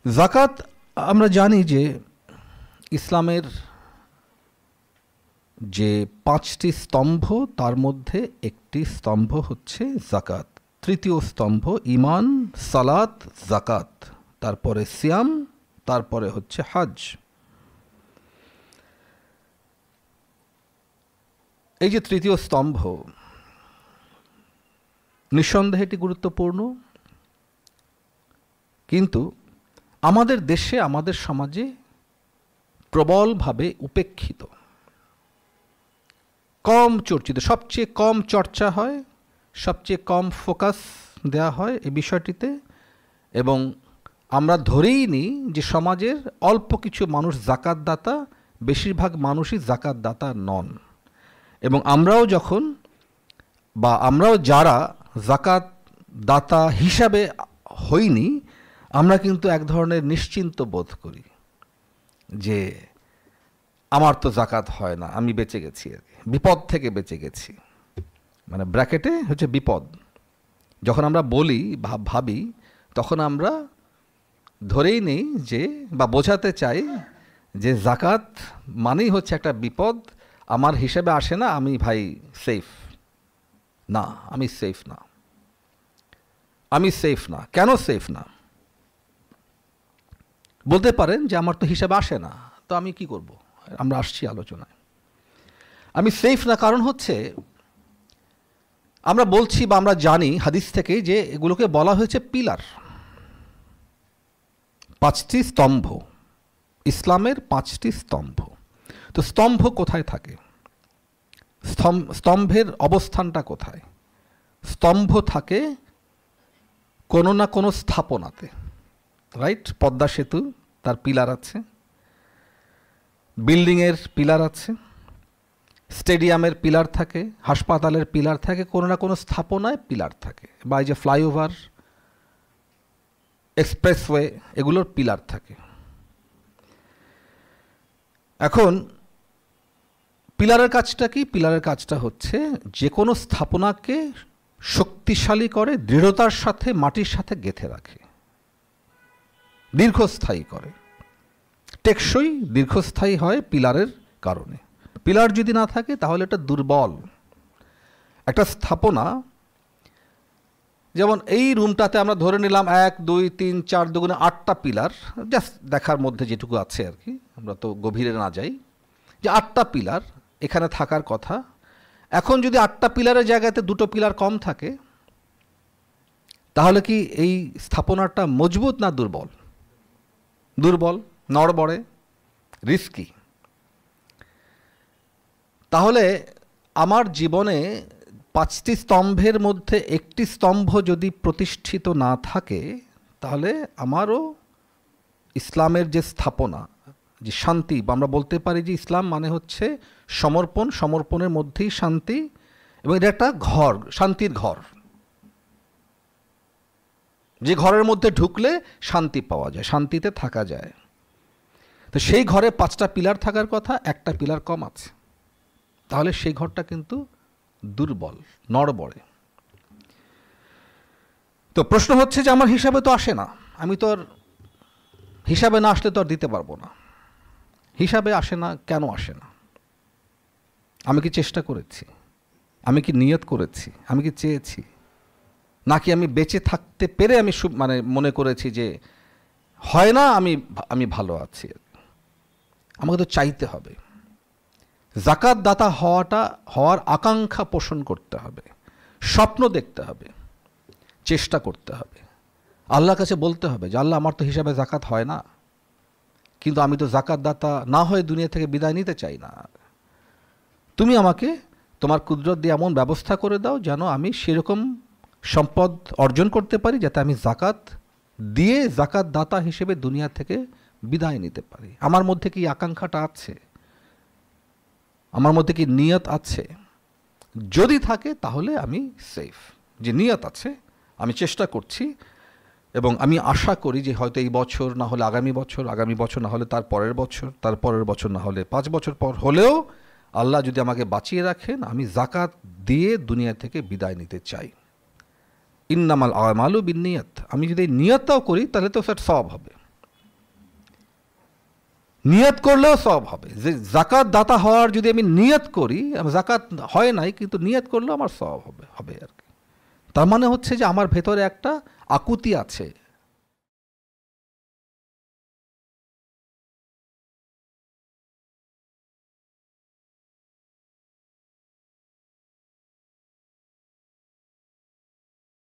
জাকাত আমরা জানি যে ইসলামের যে 5টি স্তম্ভ তার মধ্যে একটি স্তম্ভ হচ্ছে জাকাত। তৃতীয় স্তম্ভ ঈমান, সালাত, জাকাত, তারপরে সিয়াম, তারপরে হচ্ছে হজ। এই যে তৃতীয় স্তম্ভ, নিঃসন্দেহে এটি গুরুত্বপূর্ণ, কিন্তু আমাদের দেশে, আমাদের সমাজে প্রবলভাবে উপেক্ষিত, কম চর্চিত, সবচেয়ে কম চর্চা হয়, সবচেয়ে কম ফোকাস দেওয়া হয় এই বিষয়টিতে। এবং আমরা ধরেই নিই যে সমাজের অল্প কিছু মানুষ জাকাতদাতা, বেশিরভাগ মানুষই জাকাতদাতা নন। এবং আমরাও যখন বা আমরাও যারা জাকাত দাতা হিসাবে হইনি, আমরা কিন্তু এক ধরনের নিশ্চিন্ত বোধ করি যে আমার তো জাকাত হয় না, আমি বেঁচে গেছি, আর কি বিপদ থেকে বেঁচে গেছি, মানে ব্র্যাকেটে হচ্ছে বিপদ। যখন আমরা বলি ভাবি, তখন আমরা ধরেই নেই যে বা বোঝাতে চাই যে জাকাত মানেই হচ্ছে একটা বিপদ, আমার হিসেবে আসে না, আমি ভাই সেফ না, আমি সেফ না, আমি সেফ না। কেন সেফ না? বলতে পারেন যে আমার তো হিসাবে আসে না, তো আমি কি করব? আমরা আসছি আলোচনায়। আমি সেফ না কারণ হচ্ছে আমরা বলছি বা আমরা জানি হাদিস থেকে যে এগুলোকে বলা হয়েছে পিলার, 5টি স্তম্ভ, ইসলামের 5টি স্তম্ভ। তো স্তম্ভ কোথায় থাকে? স্তম্ভের অবস্থানটা কোথায়? স্তম্ভ থাকে কোনো না কোনো স্থাপনাতে, রাইট? পদ্মা সেতু, তার পিলার আছে, বিল্ডিংয়ের পিলার আছে, স্টেডিয়ামের পিলার থাকে, হাসপাতালের পিলার থাকে, কোনো না কোনো স্থাপনায় পিলার থাকে, বা এই যে ফ্লাইওভার, এক্সপ্রেসওয়ে, এগুলোর পিলার থাকে। এখন পিলারের কাজটা কি? পিলারের কাজটা হচ্ছে যে কোনো স্থাপনাকে শক্তিশালী করে, দৃঢ়তার সাথে মাটির সাথে গেঁথে রাখে, দীর্ঘস্থায়ী করে, টেকসই দীর্ঘস্থায়ী হয় পিলারের কারণে। পিলার যদি না থাকে তাহলে এটা দুর্বল। একটা স্থাপনা, যেমন এই রুমটাতে আমরা ধরে নিলাম 1 2 3 4 দুগুণে 8টা পিলার, জাস্ট দেখার মধ্যে যেটুকু আছে আর কি, আমরা তো গভীরে না যাই, যে 8টা পিলার এখানে থাকার কথা। এখন যদি 8টা পিলারের জায়গাতে 2টো পিলার কম থাকে, তাহলে কি এই স্থাপনাটা মজবুত না দুর্বল? দুর্বল, নড়বড়ে, রিস্কি। তাহলে আমার জীবনে 5টি স্তম্ভের মধ্যে একটি স্তম্ভ যদি প্রতিষ্ঠিত না থাকে, তাহলে আমারও ইসলামের যে স্থাপনা, যে শান্তি, বা আমরা বলতে পারি যে ইসলাম মানে হচ্ছে সমর্পণ, সমর্পণের মধ্যেই শান্তি, এবং এটা একটা ঘর, শান্তির ঘর, যে ঘরের মধ্যে ঢুকলে শান্তি পাওয়া যায়, শান্তিতে থাকা যায়। তো সেই ঘরে 5টা পিলার থাকার কথা, একটা পিলার কম আছে, তাহলে সেই ঘরটা কিন্তু দুর্বল, নড়বড়ে। তো প্রশ্ন হচ্ছে যে আমার হিসাবে তো আসে না, আমি তো আর হিসাবে না আসলে তো আর দিতে পারবো না। হিসাবে আসে না, কেন আসে না? আমি কি চেষ্টা করেছি? আমি কি নিয়ত করেছি? আমি কি চেয়েছি? নাকি আমি বেঁচে থাকতে পেরে আমি মানে মনে করেছি যে হয় না, আমি ভালো আছি? আমাকে তো চাইতে হবে। জাকাত দাতা হওয়ার আকাঙ্ক্ষা পোষণ করতে হবে, স্বপ্ন দেখতে হবে, চেষ্টা করতে হবে, আল্লাহর কাছে বলতে হবে যে আল্লাহ, আমার তো হিসাবে জাকাত হয় না, কিন্তু আমি তো জাকাত দাতা না হয়ে দুনিয়া থেকে বিদায় নিতে চাই না। তুমি আমাকে তোমার কুদরত দিয়ে এমন ব্যবস্থা করে দাও যেন আমি সেরকম সম্পদ অর্জন করতে পারি যাতে আমি জাকাত দিয়ে জাকাত দাতা হিসেবে দুনিয়া থেকে বিদায় নিতে পারি। আমার মধ্যে কি আকাঙ্ক্ষাটা আছে? আমার মধ্যে কি নিয়ত আছে? যদি থাকে তাহলে আমি সেফ, যে নিয়ত আছে, আমি চেষ্টা করছি, এবং আমি আশা করি যে হয়তো এই বছর না হলে আগামী বছর, আগামী বছর না হলে তার পরের বছর, তার পরের বছর না হলে 5 বছর পর হলেও আল্লাহ যদি আমাকে বাঁচিয়ে রাখেন, আমি জাকাত দিয়ে দুনিয়া থেকে বিদায় নিতে চাই। ইন্নামাল আমালু বিন্নিয়াত, আমি যদি এই নিয়তটাও করি তাহলে তো সেটা সওয়াব হবে। নিয়ত করলেও সব হবে, যে জাকাত দাতা হওয়ার যদি আমি নিয়ত করি, জাকাত হয় নাই কিন্তু নিয়ত করলেও আমার সব হবে আর কি। তার মানে হচ্ছে যে আমার ভেতরে একটা আকুতি আছে,